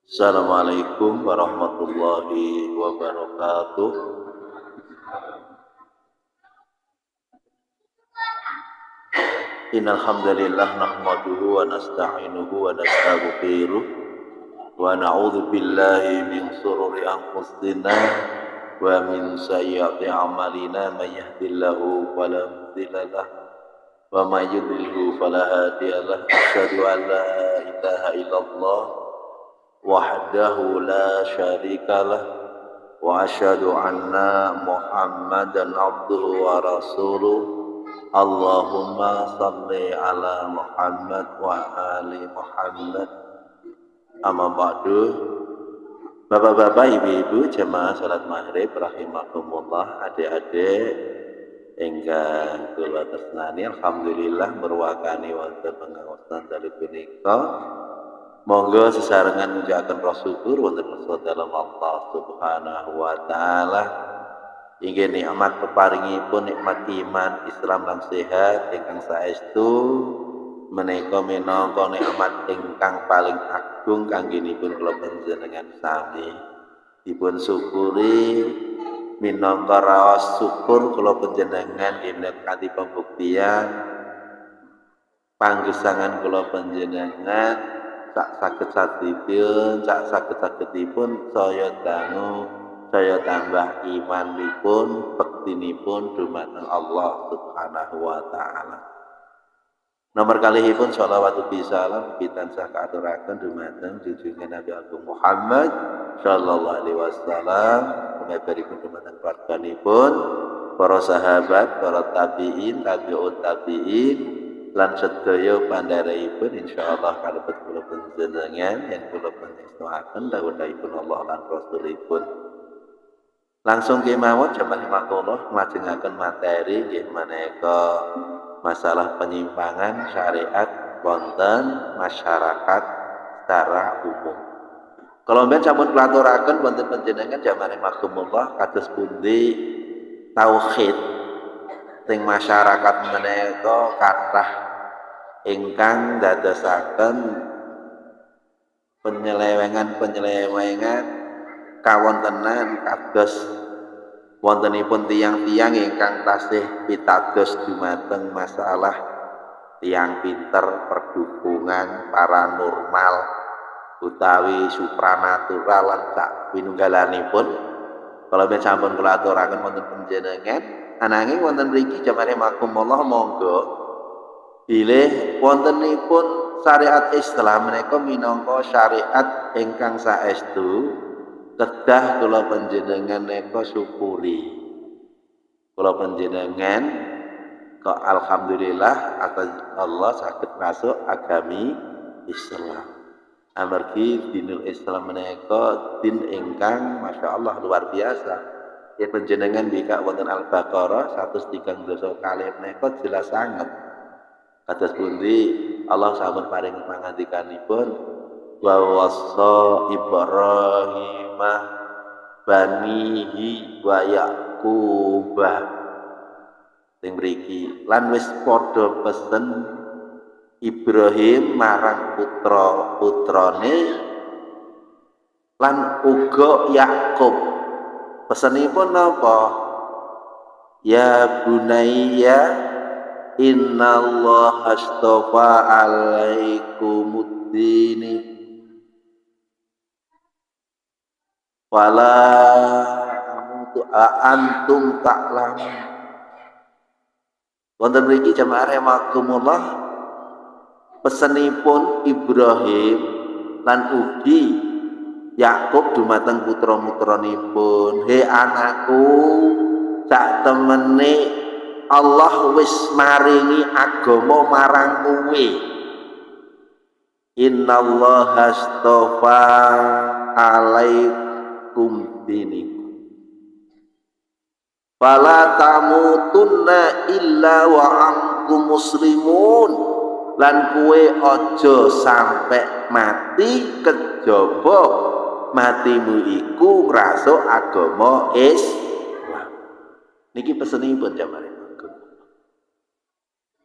Assalamualaikum warahmatullahi wabarakatuh. Innal hamdalillah nahmaduhu wa nasta'inuhu wa nastaghfiruh wa na'udzu billahi min shururi anfusina wa min sayyiati a'malina may yahdihillahu fala mudilla lahu wa may yudlilhu fala hadiya lahu. Asyhadu an la ilaha illallah wahdahu la syarikalah wa asyhadu anna Muhammadan abduhu wa rasuluh. Allahumma salli ala Muhammad wa ali Muhammad. Amma ba'du. Bapak-bapak, ibu-ibu jemaah salat maghrib rahimakumullah, adik-adik ingkang kula tresnani, alhamdulillah berwakani wonten pangaosan dalem punika. Monggo sesarengan ngucapkeun rasa syukur wonten dalam Allah Subhanahu wa taala. Inggih nikmat peparingipun nikmat iman, Islam lan sehat ingkang saestu menika minangka nikmat ingkang paling agung kanggenipun kula panjenengan sami. Dipun syukuri minangka raos syukur kula panjenengan inggih kanthi pembuktian panggesangan kula panjenengan sak saged-sagedipun, sak saged-sagedipun saya dangu saya tambah imanipun, bektinipun dumateng Allah Subhanahu wa taala. Nomor kalihipun shalawat ugi salam tansah kaaturaken dumateng junjungan Nabi Agung Muhammad sallallahu alaihi wasallam, menawi dumateng keluarganipun, para sahabat, para tabi'in, tabi'ut tabi'in lan sedaya pandhareipun insyaallah kalebet kula panjenengan yen kula panjenengan dawuhipun Allah lan Rasulipun. Langsung kemawon jamaah nglajengaken materi nggih maneka masalah penyimpangan syariat wonten masyarakat secara umum. Kalau mben sampun klaturaken wonten panjenengan jamaah rahimakumullah kados pundi tauhid teng masyarakat menika kathah ingkang dadosaken penyelewengan kawontenan kados wontenipun tiyang-tiyang ingkang tasih pitados dumateng masalah tiyang pinter, perdukungan, paranormal utawi supranatural lan sak pinunggalanipun. Kalau ben sampun kula aturaken wonten panjenengan, ananging wonten mriki jamaah rahimakumullah monggo bilih wontenipun syariat Islam menika minangka syariat ingkang saestu kedah kula panjenengan neka syukuri. Kula panjenengan kok alhamdulillah atas Allah saged masuk agami Islam. Amargi dinul Islam menika din ingkang masyaallah luar biasa. Ya panjenengan bika wonten Al-Baqarah 130 kalih menika jelas sanget. Kados pundi Allah sampun paring pangandikanipun wa wassa Ibrahim banihi wa Yaqubah. Sing mriki lan wis padha pesen Ibrahim marang putra-putrane lan uga Yakub. Pesenipun napa? Ya bunayya innallaha astafa alaikumuddin wala antum ta'lamun. Wonten mriki jamaah rahimakumullah pesenipun Ibrahim lan ugi Yakub dumateng putra-putranipun, he anakku, sak temene Allah wis maringi agama marang kowe. Innallaha astafa alaikum dinikum fala tamutunna illa wa antum muslimun. Lan kowe aja sampe mati kejaba matimu iku ngrasuk agama Islam. Niki pesenipun jamaah.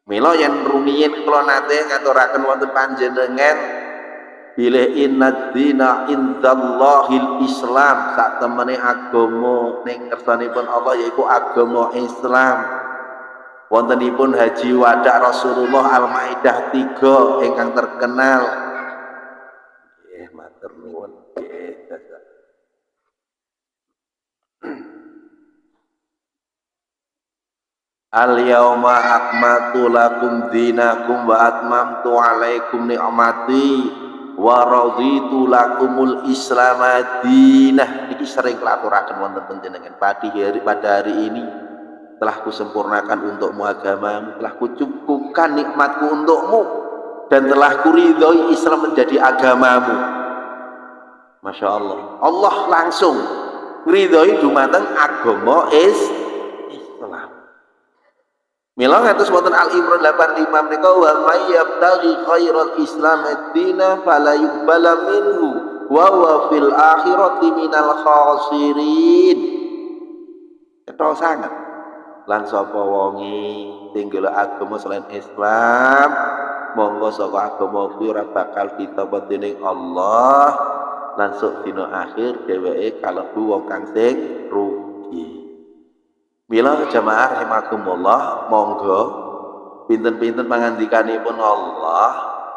Mila yen rumiyin kula nate ngaturaken wonten panjenengan bilih inna dina indallahil Islam, sak temene agama ning kersanipun Allah yaiku agama Islam. Wontenipun haji wada Rasulullah Al-Maidah 3 ingkang terkenal. Matur nuwun. Al-yauma akmaltu lakum dinakum wa atmamtu alaikum ni'mati wa raditu lakumul Islam dinah. Iki sering kelaturaken wonten panjenengan pada hari ini telah kusempurnakan untukmu agamamu, telah kucukupkan nikmatku untukmu, dan telah kuridhoi Islam menjadi agamamu. Masya Allah, Allah langsung ridhoi dumateng agama Islam. Mila ngatos wonten Al-Imran 85 menika wa may yabtaghi khairal Islam ad-dina fala yuqbala minhu wa huwa fil akhirati minal khasirin. Ketho sanget. Lan sapa wonge tinggal agama selain Islam, monggo saka agama kuwi ora bakal ditampa dening Allah, lan sok dina akhir dheweke kalebu wong kang sing rugi. Mila jamaah rahimakumullah, monggo pinten-pinten pangandikanipun Allah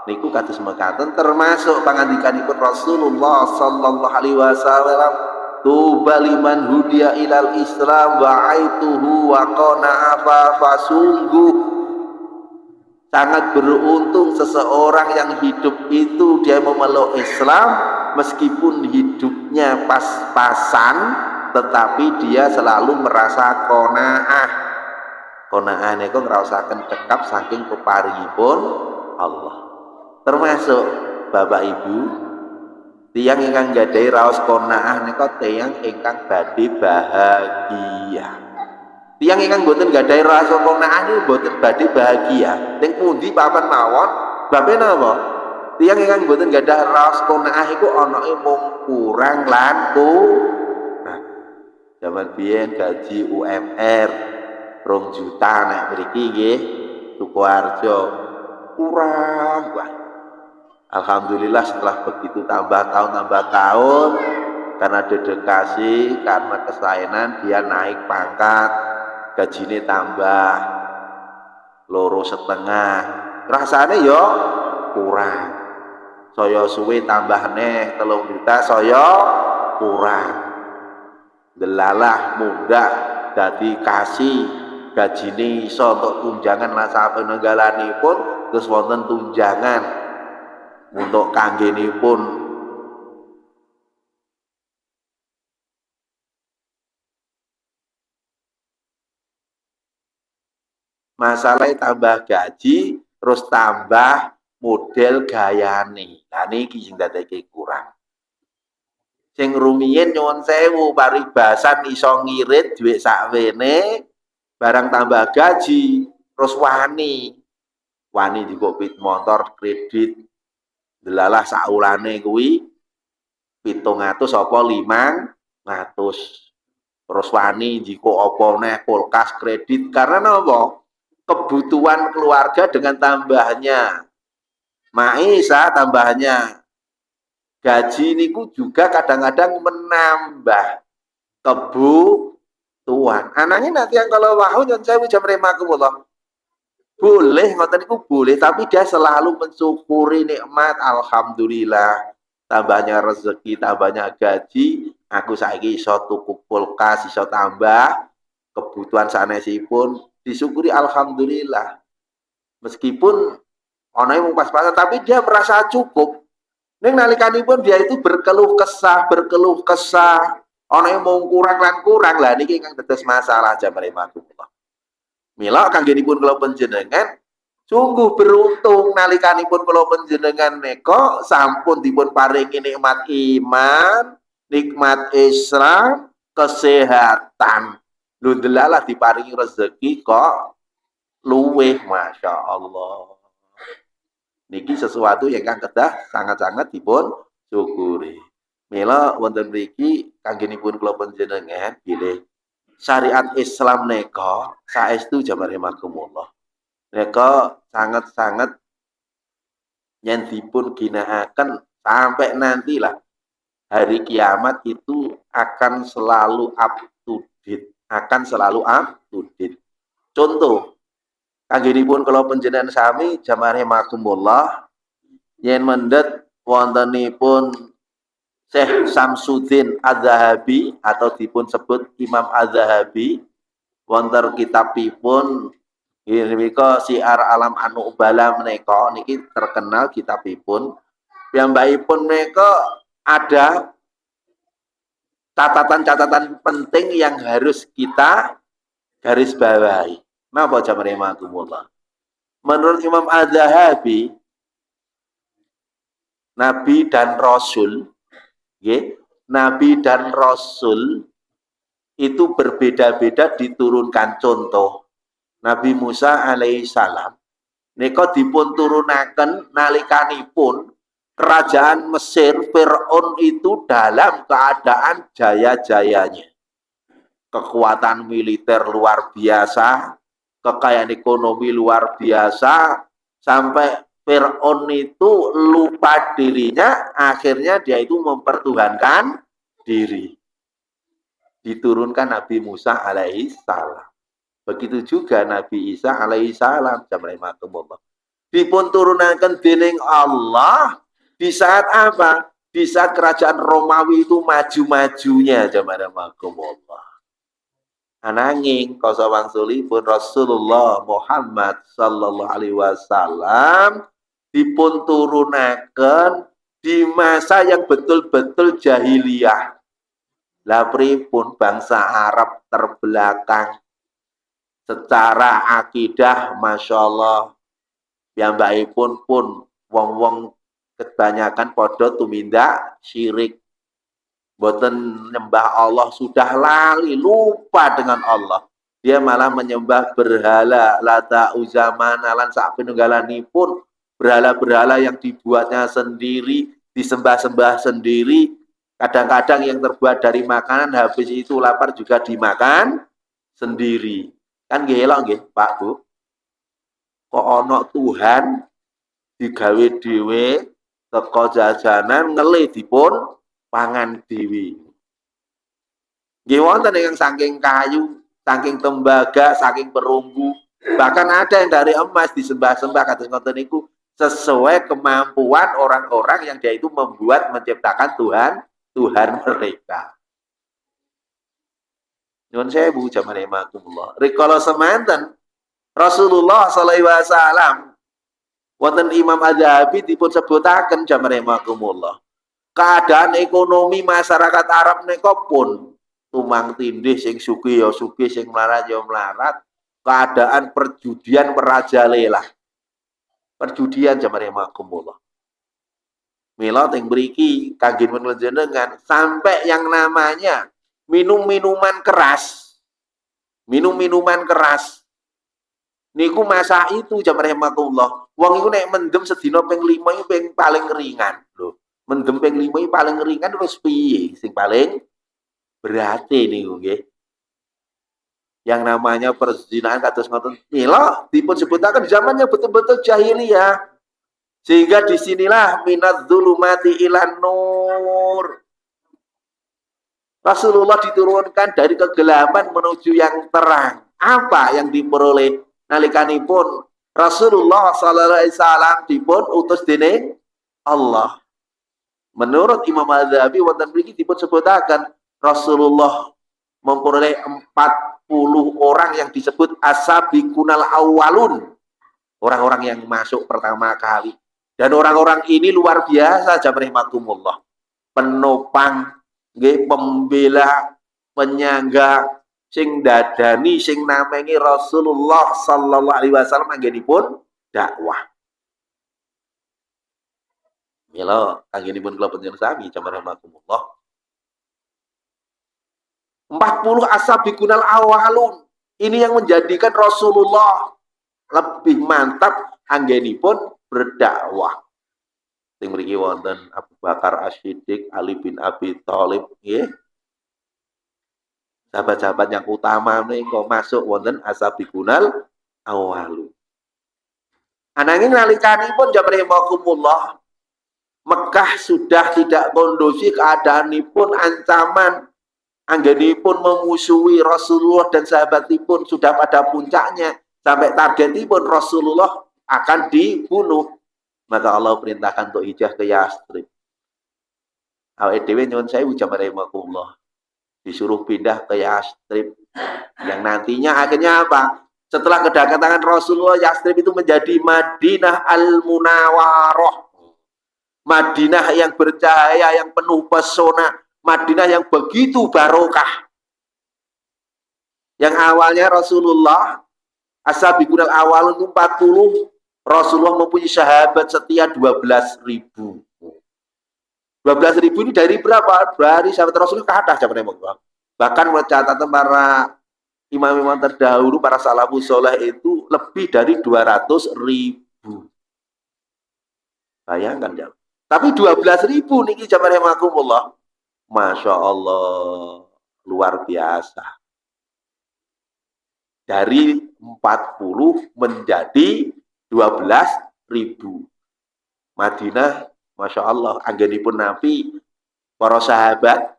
niku kados mekaten, termasuk pangandikanipun Rasulullah sallallahu alaihi wasallam, tuba liman hudiya ilal Islam wa aituhu wa qana'a fa sungguh sangat beruntung seseorang yang hidup itu dia memeluk Islam meskipun hidupnya pas-pasan, tetapi dia selalu merasa qanaah. Qanaah niku ngraosaken cekap saking peparingipun Allah. Termasuk Bapak Ibu, tiyang ingkang gadhahi raos qanaah nika tiyang ingkang badhe bahagia. Tiyang ingkang boten gadhahi raos qanaah niku boten badhe bahagia. Ning pundi papan mawon? Babe napa? Tiyang ingkang boten gadhah raos qanaah iku anake mung kurang lan zaman biyen gaji UMR 2 juta nek mriki nggih Sukoharjo kurang wae. Alhamdulillah setelah begitu tambah tahun karena dedikasi, karena kesaenan dia naik pangkat, gajine tambah 2,5. Rasane yo kurang. Saya suwe tambah neh 3 juta saya kurang. Delalah mudah dadi kasih gajine iso untuk tunjangan lan sapanunggalanipun, terus wonten tunjangan untuk kanggenipun masalahnya tambah gaji terus tambah model gayane. Lah niki sing dadekake kurang. Sing rumiyin nyuwun sewu paribasan iso ngirit dhuwit sakwene, barang tambah gaji terus wani dikok pit motor kredit delalah saulane kuwi 700 apa 500, terus wani dikok apa neh kulkas kredit. Karena napa? Kebutuhan keluarga dengan tambahnya maisha, tambahnya gaji niku juga kadang-kadang menambah kebutuhan. Anaknya nanti yang kalau wahyu nyon sewu jam remakumullah. Boleh ngoten niku boleh, tapi dia selalu mensyukuri nikmat. Alhamdulillah, tambahnya rezeki, tambahnya gaji, aku saiki iso tuku kulkas, iso tambah kebutuhan sanesipun, disyukuri alhamdulillah. Meskipun ana yang pas-pasan tapi dia merasa cukup. Ning nalikanipun dia itu berkeluh kesah, ana yang mau kurang lah niki ingkang dados masalah jamaah makumullah. Mila kanggenipun kula panjenengan sungguh beruntung nalikanipun kula panjenengan menika sampun dipun paringi nikmat iman, nikmat Islam, kesehatan. Lho delalah diparingi rezeki kok luweh, Masya Allah. Niki sesuatu yang kan kedah sangat-sangat dipun syukuri. Mila wonten mriki kanggenipun kula panjenengan bilih syariat Islam neka saestu jamaah rahimakumullah. Neka sangat-sangat yen dipun ginakaken Sampai nantilah hari kiamat itu akan selalu up to date, akan selalu up to date. Contoh, kanggenipun kalau panjenengan sami jamaah rahimakumullah yen mendhet wontenipun Syekh Samsuddin Az-Zahabi atau dipun sebut Imam Az-Zahabi wonten kitabipun menika Syiar Alam Anubala menika niki terkenal kitabipun piyambakipun menika ada catatan-catatan penting yang harus kita garis bawahi. Napa jamaah rahimakumullah? Menurut Imam Az-Zahabi, Nabi dan Rasul, Nabi dan Rasul itu berbeda-beda diturunkan. Contoh, Nabi Musa alaihissalam nika dipun turunaken nalikanipun kerajaan Mesir Fir'aun itu dalam keadaan jaya-jayanya. Kekuatan militer luar biasa, kekayaan ekonomi luar biasa, sampai Fir'aun itu lupa dirinya, akhirnya dia itu mempertuhankan diri. Diturunkan Nabi Musa alaihissalam. Begitu juga Nabi Isa alaihissalam. Dipun turunaken dening Allah di saat apa? Di saat kerajaan Romawi itu maju-majunya jamaah Allah. Ananging kasawangsulipun Rasulullah Muhammad sallallahu alaihi wasallam dipun turunaken di masa yang betul-betul jahiliyah. Lah pripun bangsa Arab terbelakang secara akidah, masya Allah, piyambakipun pun wong-wong kebanyakan podo tumindak syirik, boten nyembah Allah, sudah lali, lupa dengan Allah. Dia malah menyembah berhala, Lata, Uzza, Manalan, sak penunggalanipun berhala-berhala yang dibuatnya sendiri, disembah-sembah sendiri. Kadang-kadang yang terbuat dari makanan, habis itu lapar juga dimakan sendiri. Kan gelok nggih, Pak Bu. Kok ana Tuhan digawe dhewe teko jajanan ngele dipun pangan dhewe. Nggih wonten yang saking kayu, saking tembaga, saking perunggu, bahkan ada yang dari emas disembah-sembah kados ngoten niku sesuai kemampuan orang-orang yang dia itu membuat menciptakan Tuhan mereka. Nyuwun sewu jamaah rahimakumullah. Rikala semanten Rasulullah sallallahu alaihi wasallam wonten Imam Az-Zahabi dipun sebutaken jamaah rahimakumullah. Keadaan ekonomi masyarakat Arab nika pun tumang tindih, sing sugih ya sugih, sing melarat ya melarat. Keadaan perjudian merajalela. Perjudian jamaah rahimakumullah. Mila teng mriki kangge panjenengan sampai yang namanya minum-minuman keras. Minum-minuman keras. Niku masa itu jamaah rahimakumullah. Wong iku nek mendem sedina ping 5 iku ping paling ringan lho. Mendem ping 5 iki paling ringan terus piye sing paling berarti niku nggih. Yang namanya perzinahan kados ngoten. Mila dipun sebutaken zamannya betul-betul jahiliyah. Sehingga disinilah minadz zulumati ilan nur. Rasulullah diturunkan dari kegelapan menuju yang terang. Apa yang diperoleh nalikanipun Rasulullah sallallahu alaihi wasallam dipun utus dening Allah. Menurut Imam Az-Zahabi wonten mriki dipun sebutaken Rasulullah memperoleh 40 orang yang disebut as-sabiqunal awwalun. Orang-orang yang masuk pertama kali. Dan orang-orang ini luar biasa jamaah rahimakumullah. Penopang, nggih, pembela, penyangga, sing dadani, sing namengi Rasulullah sallallahu alaihi wasallam anggenipun dakwah. Mila anggenipun kula panjenengan sami jamaah rahimakumullah. 40 as-sabiqunal awwalun. Ini yang menjadikan Rasulullah lebih mantap anggenipun berdakwah. Sing mriki wonten Abu Bakar As-Siddiq, Ali bin Abi Thalib, nggih. Sahabat-sahabat yang utama menika masuk wonten as-sabiqunal awwalu. Ananging nalikanipun jamaah rahimakumullah Mekah sudah tidak kondusif keadaanipun ancaman anggenipun memusuhi Rasulullah dan sahabatipun sudah pada puncaknya sampai targetipun Rasulullah akan dibunuh. Maka Allah perintahkan untuk hijrah ke Yastrib. Awake dhewe nyuwun sewu jamarahimakumullah. Disuruh pindah ke Yastrib yang nantinya akhirnya apa? Setelah kedatangan Rasulullah, Yastrib itu menjadi Madinah Al-Munawwarah. Madinah yang bercahaya, yang penuh pesona, Madinah yang begitu barokah. Yang awalnya Rasulullah As-Sabiqunal Awwalun itu 40, Rasulullah mempunyai sahabat setia 12.000. 12.000 ini dari berapa? Dari sahabat Rasulullah ke atas. Bahkan menurut catatan para imam-imam terdahulu, para salafus soleh itu lebih dari 200.000. Bayangkan ya. Tapi 12.000 niki jamarahimakumullah. Masya Allah, luar biasa. Dari 40 menjadi 12.000. Madinah, Masya Allah, anggenipun Nabi, para sahabat,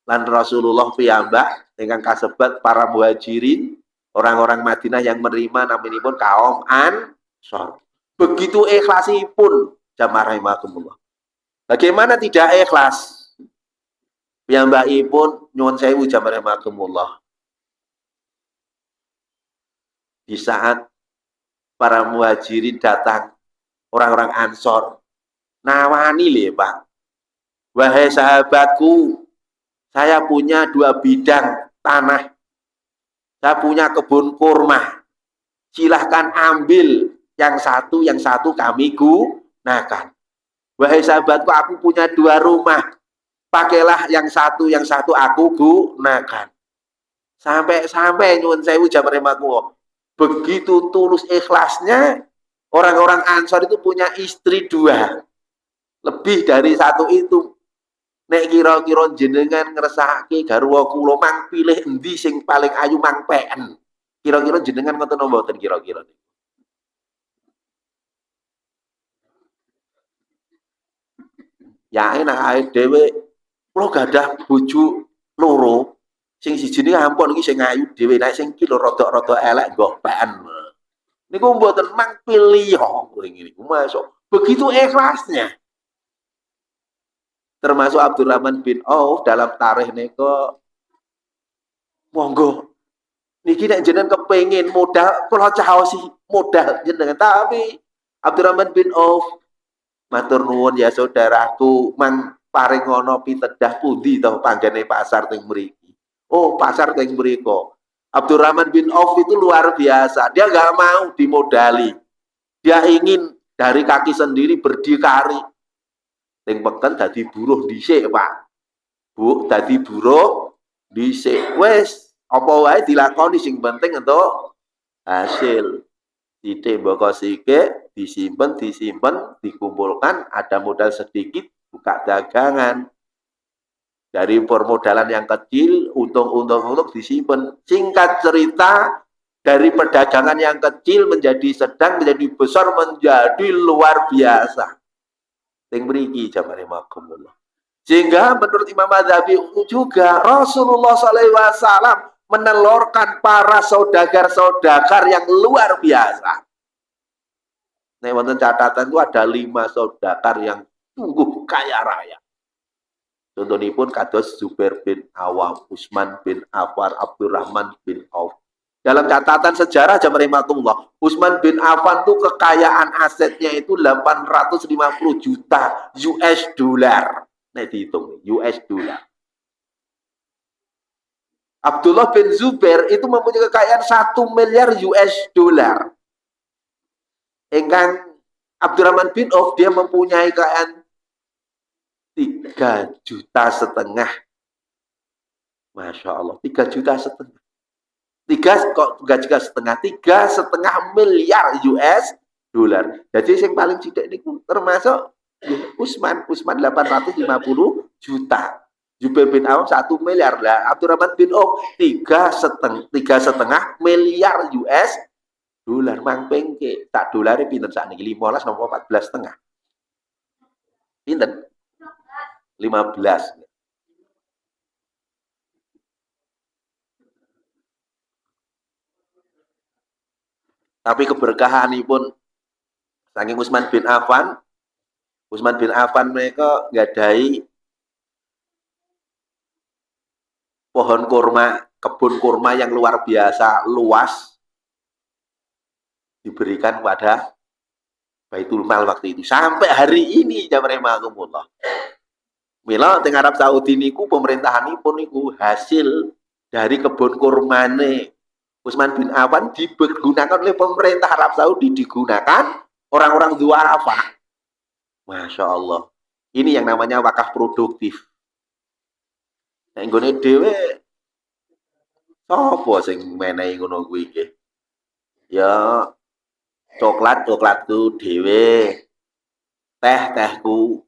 lan Rasulullah piyambak, dengan kasebat para muhajirin, orang-orang Madinah yang menerima naminipun kaum Ansor. Begitu ikhlasipun, jamarahimakumullah. Bagaimana tidak ikhlas? Piyambakipun nyuwun sewu jamarahimakumullah. Di saat para muhajirin datang, orang-orang Ansor, nawani lho Pak, wahai sahabatku, saya punya 2 bidang tanah, saya punya kebun kurma, silahkan ambil yang satu kami gunakan. Wahai sahabatku, aku punya 2 rumah, pakailah yang satu aku gunakan. Sampai nyuwun sewu jamarahimakumullah. Begitu tulus ikhlasnya, orang-orang Ansor itu punya istri 2. Lebih dari 1 itu. Nek kira-kira jenengan ngersakake garwa kula mang pilih endi sing paling ayu mang peken. Kira-kira jenengan ngoten mboten kira-kira. Ya enak ae dhewe. Kula gadah bojo loro. Sing sijine ampun iki sing ayu dhewe, nek sing iki lho rada-rada elek nggo peken. Niku mboten mang pilih kok ngene niku masuk. Begitu ikhlasnya. Termasuk Abdurrahman bin Auf dalam tarikh niku, monggo niki nek jenengan kepengin modal kula caosi modal jenengan, tapi Abdurrahman bin Auf matur nuwun ya saudaraku, mang paring ana pitedah pundi to panggene pasar teng mriki. Oh, pasar teng mriko. Abdurrahman bin Auf itu luar biasa. Dia nggak mau dimodali. Dia ingin dari kaki sendiri berdikari. Teng peken dadi buruh dhisik, Pak. Bu, dadi buruh dhisik. Wes, apa wae dilakoni sing penting entuk hasil. Titik mboko sike disimpen, dikumpulkan, ada modal sedikit, buka dagangan. Dari permodalan yang kecil, untung disimpan. Singkat cerita, dari perdagangan yang kecil menjadi sedang, menjadi besar, menjadi luar biasa. Yang mriki jamarahimakumullah. Sehingga menurut Imam Madzhabi juga Rasulullah SAW menelurkan para saudagar-saudagar yang luar biasa. Nek wonten catatan itu ada 5 saudagar yang sungguh kaya raya. Contohipun kados Zubair bin Awam, Utsman bin Affan, Abdurrahman bin Auf. Dalam catatan sejarah jamarahimakumullah, Utsman bin Affan itu kekayaan asetnya itu 850 juta US dollar. Nah dihitung US dollar. Abdullah bin Zubair itu mempunyai kekayaan 1 miliar US dollar. Engkang Abdurrahman bin Auf dia mempunyai kekayaan 3,5 juta. Masya Allah, 3,5 juta. 3,5 miliar US dollar. Jadi yang paling cilik niku termasuk Utsman 850 juta. Zubair bin Awam 1 miliar lah. Abdurrahman bin Auf 3,5 miliar US dollar. Mang pengke tak dolare pinten sakniki 15 napa 14,5. Pinten? 15. Tapi keberkahanipun saking Utsman bin Affan mereka nggadahi pohon kurma, kebun kurma yang luar biasa luas diberikan pada Baitul Mal waktu itu. Sampai hari ini jamremakumullah. Mila teng Arab Saudi niku pemerintahanipun niku hasil dari kebun kurmane Utsman bin Affan digunakan oleh pemerintah Arab Saudi, digunakan orang-orang duafa. Masya Allah. Ini yang namanya wakaf produktif. Nek nggone dhewe sapa sing menehi ngono kuwi iki? Ya coklatku dhewe, tehku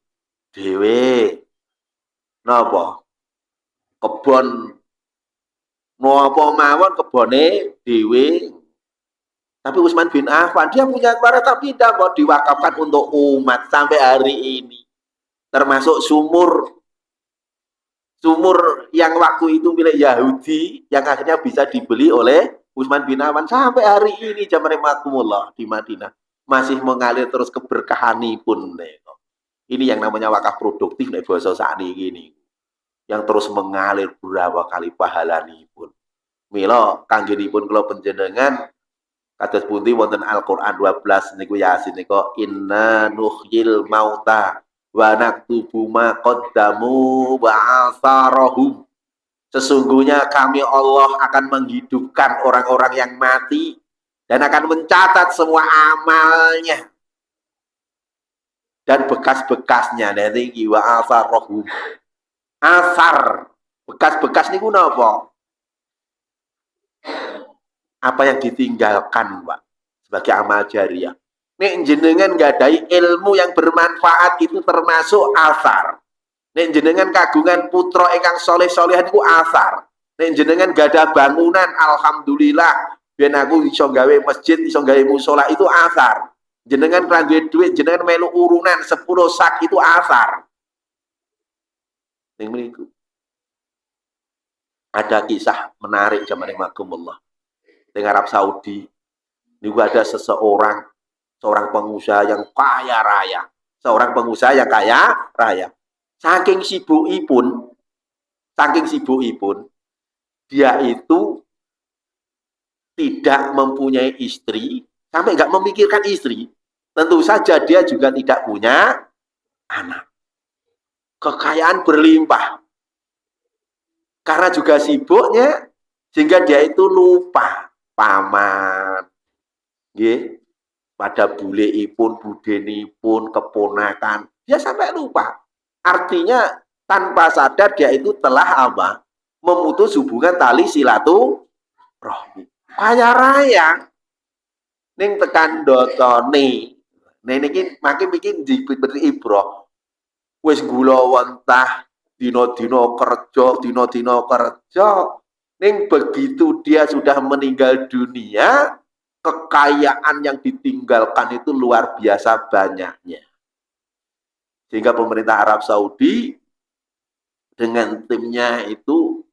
dhewe. Napa? Kebon napa mawon kebone dhewe. Tapi Utsman bin Affan dia punya keluarga tapi tidak mau diwakafkan untuk umat sampai hari ini. Termasuk sumur yang waktu itu milik Yahudi yang akhirnya bisa dibeli oleh Utsman bin Affan sampai hari ini jamremakumullah di Madinah masih mengalir terus keberkahanipun. Ini yang namanya wakaf produktif nek basa sakniki ini. Yang terus mengalir berapa kali pahalanipun. Mila kanggenipun kula panjenengan kados pundi wonten Al-Qur'an 12 niku Yasin niku inna nuhyil mauta wa naktubu ma qaddamu wa atharahum. Sesungguhnya kami Allah akan menghidupkan orang-orang yang mati dan akan mencatat semua amalnya dan bekas-bekasnya. Nanti wa atharahum. Asar, bekas-bekas niku napa? Apa yang ditinggalkan, Pak, sebagai amal jariah. Nek jenengan nggadahi ilmu yang bermanfaat itu termasuk asar. Nek jenengan kagungan putra ingkang soleh-solehan iku asar. Nek jenengan gadah bangunan, alhamdulillah, ben aku iso gawe masjid, iso gawe musola itu asar. Jenengan randuwe duit, jenengan melu urunan 10 sak itu asar. Ning mriku ada kisah menarik zaman makumullah. Di Arab Saudi niku ada seorang pengusaha yang kaya raya. Seorang pengusaha yang kaya raya. Saking sibukipun dia itu tidak mempunyai istri, sampai nggak memikirkan istri. Tentu saja dia juga tidak punya anak. Kekayaan berlimpah. Karena juga sibuknya, sehingga dia itu lupa paman. Nggih, pada buleipun, budenipun, keponakan. Dia sampai lupa. Artinya tanpa sadar dia itu telah apa? Memutus hubungan tali silaturahmi. Kaya raya. Ning tekan dotone. Ning niki makin bikin diberi ibroh. Wis gula wentah dino-dino kerja ning begitu dia sudah meninggal dunia kekayaan yang ditinggalkan itu luar biasa banyaknya sehingga pemerintah Arab Saudi dengan timnya itu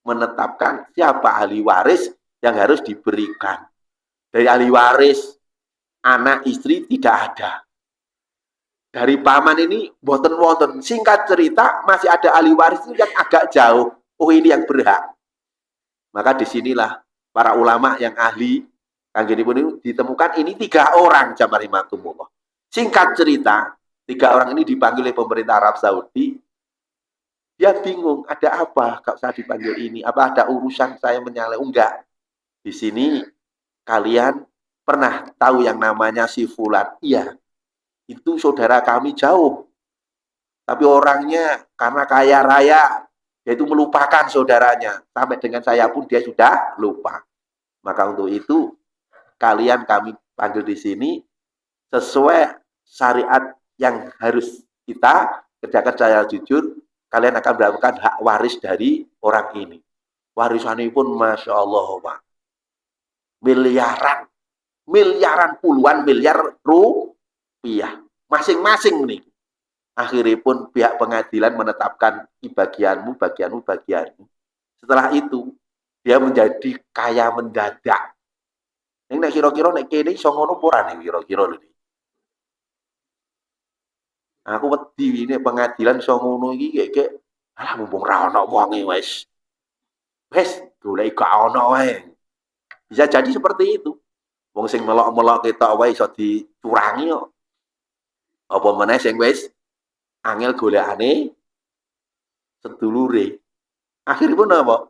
menetapkan siapa ahli waris yang harus diberikan. Dari ahli waris anak istri tidak ada. Dari paman ini boten-wonten. Singkat cerita masih ada ahli waris itu yang agak jauh. Oh ini yang berhak. Maka disinilah para ulama yang ahli kanggenipun ditemukan ini 3 orang jamarimakumullah. Singkat cerita 3 orang ini dipanggil oleh pemerintah Arab Saudi. Dia bingung ada apa kalau saya dipanggil ini? Apa ada urusan saya menyaleh? Enggak. Di sini kalian pernah tahu yang namanya si Fulan? Iya. Itu saudara kami jauh. Tapi orangnya karena kaya raya, dia itu melupakan saudaranya. Sampai dengan saya pun dia sudah lupa. Maka untuk itu, kalian kami panggil di sini sesuai syariat yang harus kita kerjakan secara jujur. Kalian akan mendapatkan hak waris dari orang ini. Warisannya pun Masya Allah, Pak. Miliaran puluhan miliar rupiah. Masing-masing nih. Akhiripun pihak pengadilan menetapkan bagianmu. Setelah itu dia menjadi kaya mendadak. Ning nek kira-kira nek kene iso ngono apa ora nek kira-kira lho. Aku wedi nek pengadilan iso ngono iki kayak alah mumpung ra ono wonge wis. Wis golek gak ono wae. Bisa jadi seperti itu. Wong sing melok-melok ketok wae iso dicurangi kok. Apa meneh sing wis angel golekane sedulure. Akhiripun apa?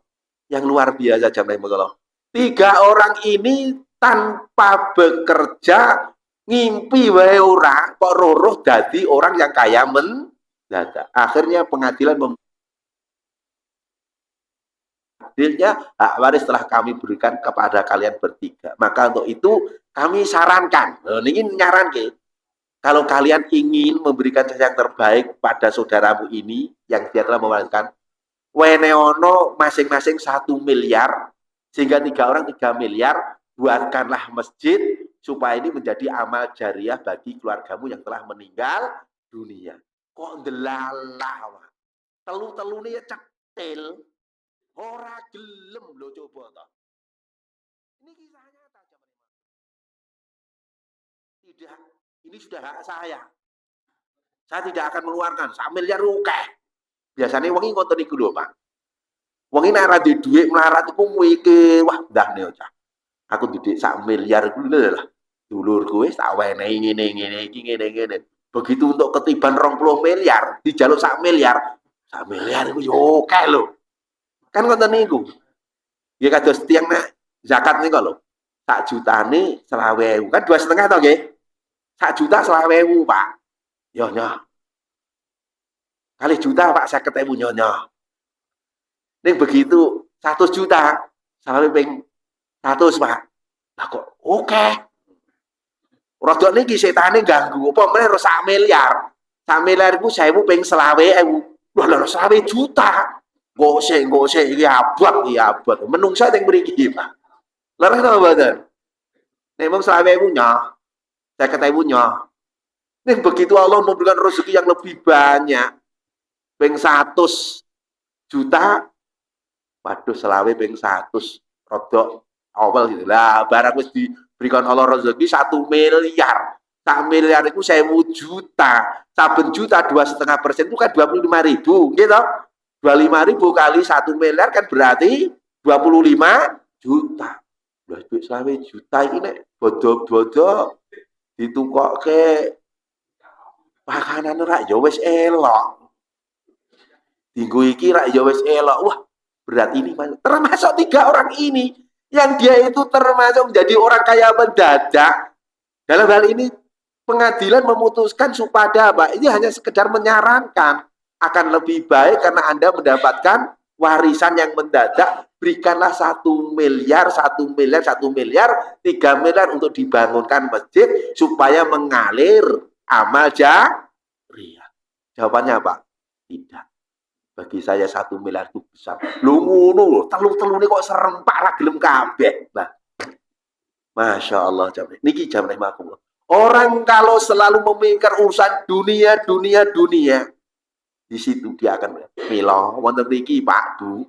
Yang luar biasa jamane mengko. 3 orang ini tanpa bekerja ngimpi wae ora kok roh dadi orang yang kaya mendadak. Akhirnya pengadilan adilnya hak waris telah kami berikan kepada kalian bertiga. Maka untuk itu kami sarankan, ini nyaranke, kalau kalian ingin memberikan yang terbaik pada saudaramu ini yang dia telah mewariskan, weneono masing-masing 1 miliar sehingga 3 orang 3 miliar, buatkanlah masjid supaya ini menjadi amal jariah bagi keluargamu yang telah meninggal dunia. Kok ndelalah, telu-telu ini cetil. Ora gelem lho coba toh. Ini kisah nyata zaman tidak, ini sudah hak saya. Saya tidak akan mengeluarkan 1 miliar akeh. Biasanya wong iki ngoten iku lho, Pak. Wong iki nek ora duwe dhuwit melarat iku mikir, wah ndahne cah. Aku didik 1 miliar iku lho lah. Dulurku wis tak wenehi ngene iki ngene. Begitu untuk ketiban 20 miliar, dijaluk 1 miliar. 1 miliar iku yo akeh lho. Kan ngoten niku. Ya kados tiyang nek zakat niku lho. 1 jutane 20.000. Kan 2,5 to nggih? 1 juta 20.000, Pak. Yo nyoh. Kali juta Pak 50.000 nyoh. Ning begitu 100 juta sampai ping 100, Pak. Lah kok oke. Rodok niki setane ganggu. Apa meneh 1 miliar. 1 miliar iku 1.000 ping 20.000. Lho 20 juta. Gosek iki abot. Menungsa teng mriki, Pak. Leres ta mboten? Nek mung 20.000 nyoh. 50.000 nyoh. Nek begitu Allah memberikan rezeki yang lebih banyak. Ping 100 juta. Waduh, selawe ping 100 rodok awal gitu. Lah barang wis diberikan Allah rezeki 1 miliar. 1 miliar itu 1.000 juta. Saben juta 2,5% itu kan 25.000, gitu. 25.000 kali 1 miliar kan berarti 25 juta. Lah duit 20 juta iki nek bodo-bodo ditukokke makanan ora ya wis elok. Dinggo iki rak ya wis elok. Wah, berarti ini termasuk 3 orang ini yang dia itu termasuk menjadi orang kaya mendadak. Dalam hal ini pengadilan memutuskan supaya apa? Ini hanya sekedar menyarankan. Akan lebih baik karena Anda mendapatkan warisan yang mendadak, berikanlah 1 miliar, 3 miliar untuk dibangunkan masjid supaya mengalir amal jariah. Jawabannya apa? Tidak. Bagi saya 1 miliar itu besar. Lu ngono, telu-telu ini kok serempak lah gelem kabeh. Nah, Masya Allah, niki jam rahmatullah. Orang kalau selalu memikirkan urusan dunia, di situ dia akan milo wonten mriki Pak Bu.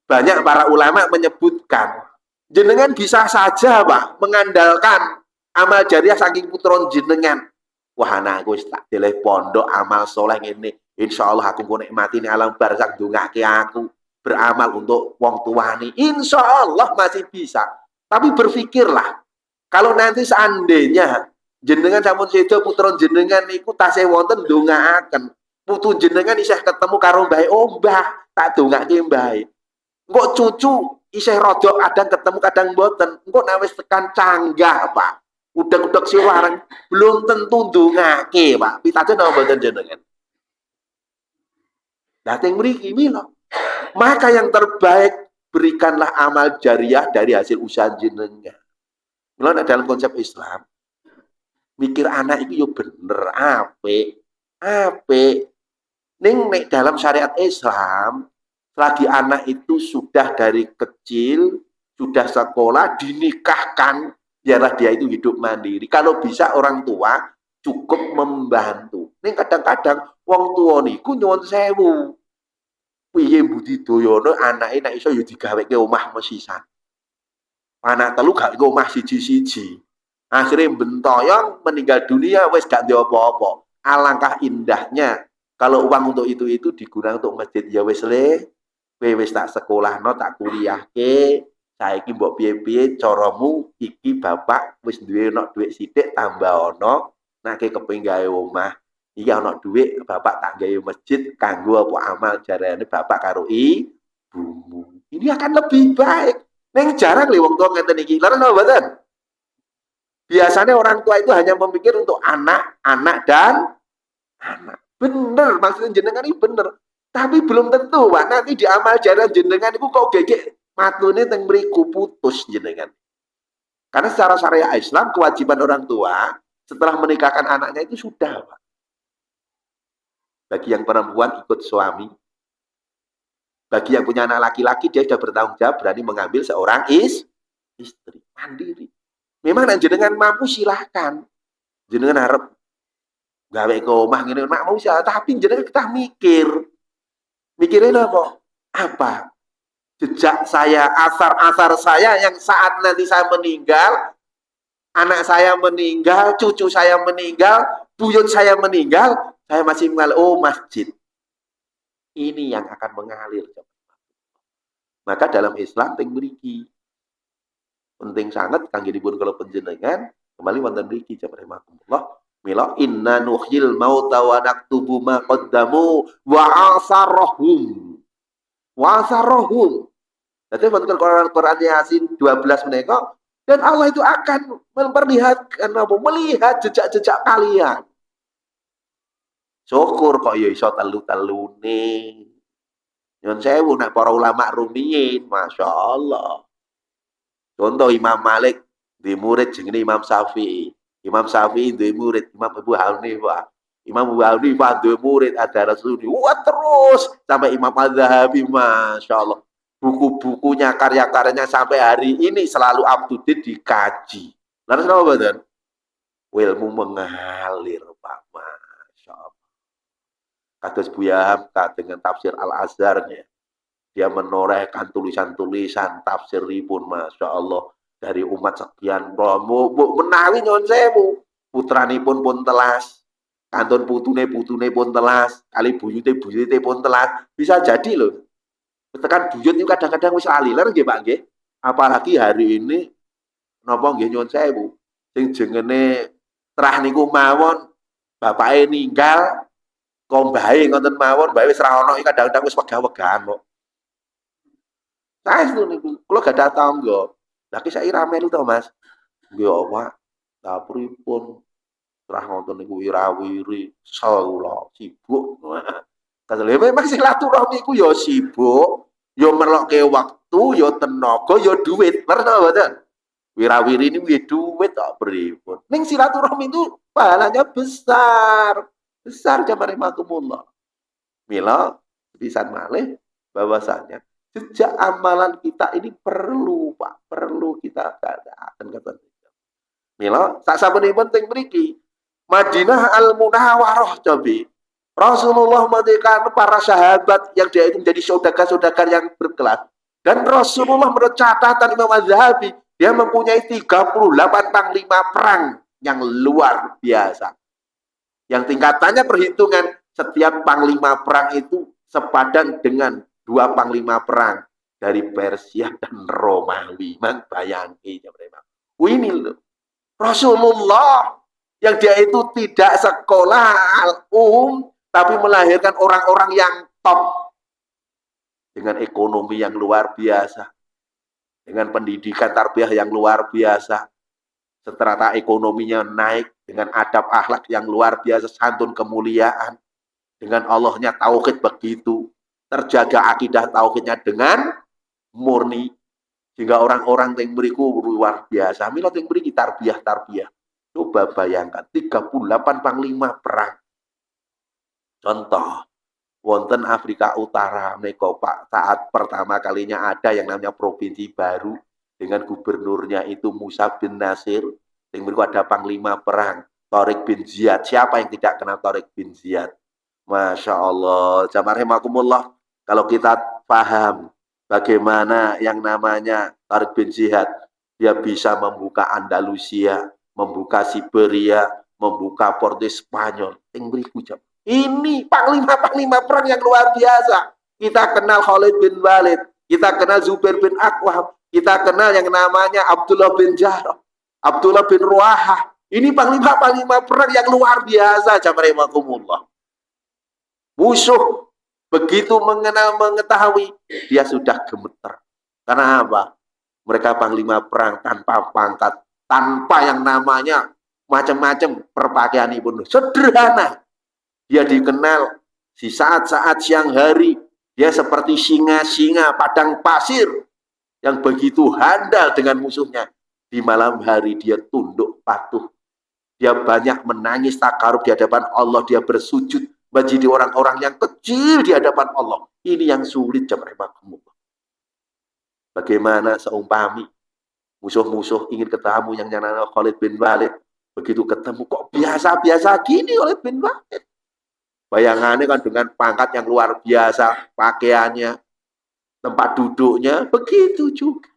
Banyak para ulama menyebutkan jenengan bisa saja Pak mengandalkan amal jariah saking putron jenengan. Wah anakku wis tak deleh pondok amal soleh ngene. Insyaallah aku kok nikmati alam barzakh ndongake aku beramal untuk wong tuane. Insyaallah masih bisa. Tapi berpikirlah kalau nanti seandainya jenengan sampun sedo putron jenengan niku tasih wonten ndongaaken. Putu jenengan isih ketemu karo mbahe, oh mbah, tak dongake mbahe. Engko cucu isih rodok kadang ketemu kadang mboten. Engko nek wis tekan canggah, Pak. Udeg-udeg siwareng belum tentu ndongake, Pak. Pitados napa mboten jenengan? Lah teng mriki mila. Maka yang terbaik berikanlah amal jariah dari hasil usaha jenengan. Mila dalam konsep Islam mikir anak iki yo bener apik. Ning nek dalam syariat Islam, selagi anak itu sudah dari kecil, sudah sekolah, dinikahkan, biarlah dia itu hidup mandiri. Kalau bisa orang tua cukup membantu. Ning kadang-kadang wong tuwa niku nyuwun sewu. Piye budidayane anake nek iso ya digaweke omah mesisan. Anak telu gak iku omah siji-siji. Akhirnya bentoyong meninggal dunia wis gak ndek apa-apa. Alangkah indahnya kalau uang untuk itu digunakan untuk masjid ya wis le. Kowe wis tak sekolahno, tak kuliahke. Saiki mbok piye-piye caramu iki bapak wis duwe nok dhuwit sithik tambah ono. Nek kepengin gawe omah, iki ana dhuwit bapak tak gawe masjid kanggo apa amal jarane bapak karo ibumu. Ini akan lebih baik. Neng jarang lho wong tua ngeten iki. Lha napa mboten? Biasanya orang tua itu hanya memikir untuk anak, anak dan anak. Bener, maksudnya jenengan ini bener. Tapi belum tentu, Pak. Nanti di amal jariah jenengan itu kok gegek matune teng mriku putus jenengan. Karena secara syariat Islam kewajiban orang tua setelah menikahkan anaknya itu sudah, Pak. Bagi yang perempuan ikut suami. Bagi yang punya anak laki-laki dia sudah bertanggung jawab berani mengambil seorang istri mandiri. Memang nek jenengan mampu silahkan. Jenengan harap gawe ke omah ngene mak mau silahkan, tapi jenengan kita mikir. Mikirin apa? Apa? Jejak saya, asar-asar saya yang saat nanti saya meninggal, anak saya meninggal, cucu saya meninggal, buyut saya meninggal, saya masih mengalir, oh masjid. Ini yang akan mengalir. Maka dalam Islam ting mriki penting sangat kangge dipun kala panjenengan kembali wonten mriki jazakumullah mila inna nuhyil mauta wa naktubu ma qaddamu wa asarahum dadi wonten Quran Yasin 12 menika dan Allah itu akan memperlihatkan apa melihat jejak-jejak kalian. Syukur kok ya iso telu-telune. Nyun sewu nek para ulama rumiyin, masyaallah. Contoh Imam Malik di murid jenenge Imam Syafi'i. Imam Syafi'i duwe murid Imam Abu Hanifah. Imam Abu Hanifah duwe murid ada Rasulullah. Wah terus sampai Imam Az-Zahabi, masyaallah. Buku-bukunya, karya-karyanya sampai hari ini selalu up to date dikaji. Lalu kenapa badan? Ilmu mengalir, Pak. Masyaallah. Kados Buya Hamka dengan tafsir Al-Azharnya. Dia menorehkan tulisan-tulisan tafsiripun, Masya Allah, dari umat sekian menawi nyon sewu putranipun pun telas, kantun putune pun telas, kali buyute pun telas. Bisa jadi loh. Tekan buyut itu kadang-kadang wis aliler nggih Pak nggih. Apalagi hari ini napa nggih nyon sewu sing jengene trah niku mawon bapake ninggal kok mbahe ngoten mawon, mbahe wis ra ono kadang-kadang wis wegah-wegahan kok. Saya itu niku, kula gadah tangga. Lah ki saiki ra melu to, Mas. Nggih, Pak. Lah pripun? Trah ngoten niku wirawiri, saula sibuk. Kadang memang silaturahmi iku ya sibuk, ya merlokke waktu, ya tenaga, ya duit. Ngerti mboten? Wirawiri ini nggih duit kok pripun. Ning silaturahmi itu pahalanya besar. Besar jamaah rahimakumullah. Mila pisan malih bahwasanya jejak amalan kita ini perlu, Pak, perlu kita akan kata. Mila sasapunipun teng mriki Madinah Al-Munawwarah cobi. Rasulullah mendirikan para sahabat yang dia itu menjadi saudagar-saudagar yang berkelas. Dan Rasulullah menurut catatan Imam Az-Zahabi, dia mempunyai 38 panglima perang yang luar biasa. Yang tingkatannya perhitungan setiap panglima perang itu sepadan dengan 2 panglima perang dari Persia dan Romawi. Mang bayangke ya memang. Ini loh. Rasulullah yang dia itu tidak sekolah tapi melahirkan orang-orang yang top dengan ekonomi yang luar biasa, dengan pendidikan tarbiyah yang luar biasa, strata ekonominya naik dengan adab akhlak yang luar biasa, santun kemuliaan, dengan Allahnya tauhid begitu, terjaga akidah tauhidnya dengan murni, sehingga orang-orang yang beriku luar biasa. Mila yang beri tarbiyah. Coba bayangkan 38 panglima perang. Contoh, wonten Afrika Utara menika Pak, saat pertama kalinya ada yang namanya provinsi baru dengan gubernurnya itu Musa bin Nasir. Yang beriku ada panglima perang. Tariq bin Ziyad. Siapa yang tidak kenal Tariq bin Ziyad? Masya Allah. Jamaah rahimakumullah. Kalau kita paham bagaimana yang namanya Tariq bin Ziyad, dia bisa membuka Andalusia, membuka Siberia, membuka Portugis Spanyol. Ini panglima-panglima perang yang luar biasa. Kita kenal Khalid bin Walid, kita kenal Zubair bin Akwam, kita kenal yang namanya Abdullah bin Jarrah, Abdullah bin Ruahah. Ini panglima-panglima perang yang luar biasa, jamaah rahimakumullah. Musuh begitu mengetahui, dia sudah gemeter. Karena apa? Mereka panglima perang tanpa pangkat, tanpa yang namanya macam-macam perpakaian pun sederhana. Dia dikenal di saat-saat siang hari, dia seperti singa-singa padang pasir yang begitu handal dengan musuhnya. Di malam hari dia tunduk patuh. Dia banyak menangis takarub di hadapan Allah. Dia bersujud menjadi orang-orang yang kecil di hadapan Allah. Ini yang sulit, jamaah. Bagaimana seumpami musuh-musuh ingin ketemu yang namanya Khalid bin Walid. Begitu ketemu, kok biasa-biasa gini Khalid bin Walid. Bayangannya kan dengan pangkat yang luar biasa, pakaiannya, tempat duduknya, begitu juga.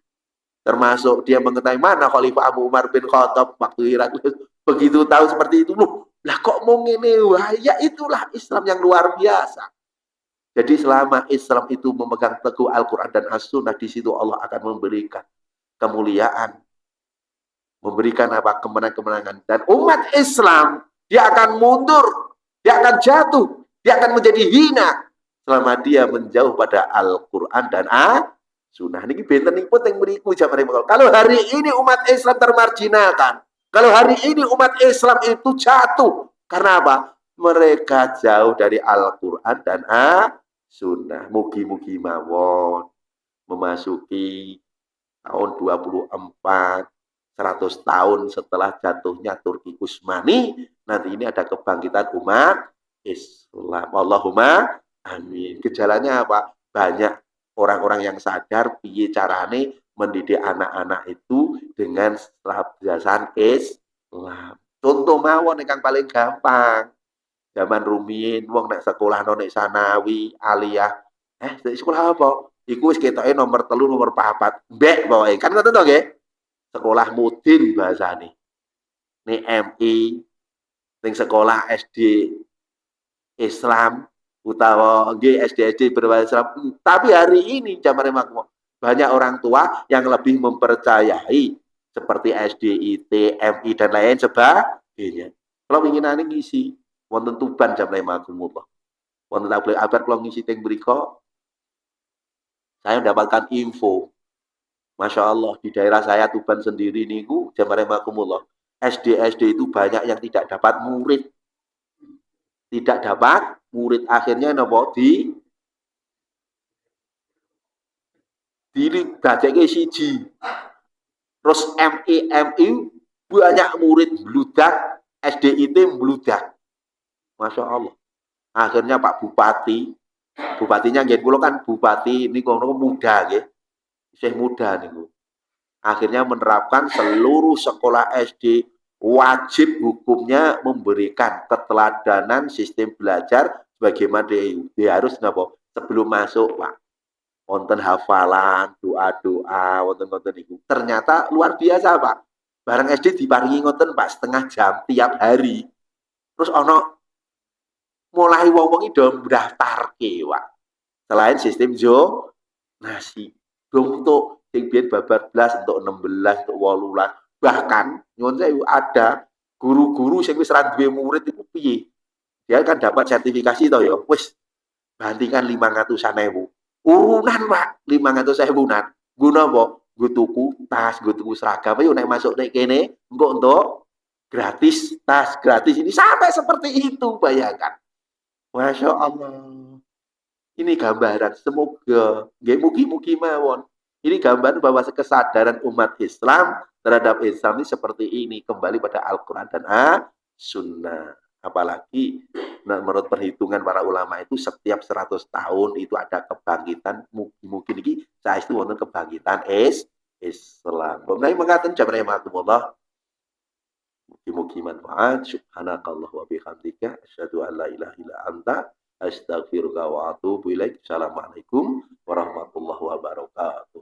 Termasuk dia mengetahui mana Khalifah Abu Umar bin Khattab waktu Heraklius. Begitu tahu seperti itu, loh, lah kok mau ngene? Wah, ya itulah Islam yang luar biasa. Jadi selama Islam itu memegang teguh Al-Quran dan As-Sunnah, di situ Allah akan memberikan kemuliaan, memberikan apa kemenangan-kemenangan. Dan umat Islam, dia akan mundur, dia akan jatuh, dia akan menjadi hina selama dia menjauh pada Al-Quran dan As-Sunnah. Ini benten pun yang beriku jamaah. Kalau hari ini umat Islam termarginalkan, kalau hari ini umat Islam itu jatuh, karena apa? Mereka jauh dari Al-Quran dan As-Sunnah. Mugi-mugi mawon memasuki tahun 24, 100 tahun setelah jatuhnya Turki Utsmani, nanti ini ada kebangkitan umat Islam. Allahumma amin. Gejalanya apa? Banyak orang-orang yang sadar piye carane mendidik anak-anak itu dengan kebiasaan Islam. Contoh mawon yang paling gampang. Zaman rumiyin wong nek sekolah nek sanawi, aliyah. Sekolah apa? Iku wis ketoke nomor 3, nomor 4. Mbek pokoke. Kan ngoten to nggih? Sekolah mudin bahasane. Ning MI ning sekolah SD Islam utawa nggih SD berbasis Islam. Tapi hari ini zaman makmum banyak orang tua yang lebih mempercayai seperti SDIT, MI dan lain sebagainya. Kalau inginane ngisi wonten Tuban jamaah makmumullah. Wonten tabligh akbar kalau ngisi teng mriku saya mendapatkan info. Masya Allah, di daerah saya Tuban sendiri niku jamaah makmumullah. SD itu banyak yang tidak dapat murid. Tidak dapat murid, akhirnya nopo di gadeke siji. Terus MI banyak murid bludak, SDIT bludak. Masya Allah. Akhirnya Pak Bupatinya nggih kula kan bupati niku muda nggih. Isih muda niku. Akhirnya menerapkan seluruh sekolah SD wajib hukumnya memberikan keteladanan sistem belajar bagaimana dia harus napa sebelum masuk Pak. Wonten hafalan, doa-doa, wonten-wonten niku. Ternyata luar biasa Pak. Bareng SD diparingi ngoten Pak setengah jam tiap hari. Terus ono mulai wong-wong itu mendaftarke Pak. Selain sistem zonasi. Untuk sing biyen babar 11 untuk 16 untuk 18 bahkan nyuwun sewu ada guru-guru sing wis ra duwe murid iku piye dia kan dapat sertifikasi to ya wis bandingan 500.000 urunan Pak 500.000 nan guna apa nggo tuku tas nggo tuku seragam yo nek masuk nek kene engko untuk gratis tas gratis ini sampai seperti itu bayangkan. Masya Allah. Ini gambaran, semoga nggih mugi-mugi mawon. Ini gambaran bahwa kesadaran umat Islam terhadap Islam ini seperti ini, kembali pada Al-Quran dan As-Sunnah. Apalagi menurut perhitungan para ulama itu setiap 100 tahun itu ada kebangkitan, mugi-mugi ini saya itu wonten kebangkitan Islam. Nah, mengatakan jamaah Mugi-mugi manfaat. Subhanakallah wa bihamdika asyhadu an la ilaha illa anta astaghfiruka wa atubu ilaik. Assalamualaikum warahmatullahi wabarakatuh.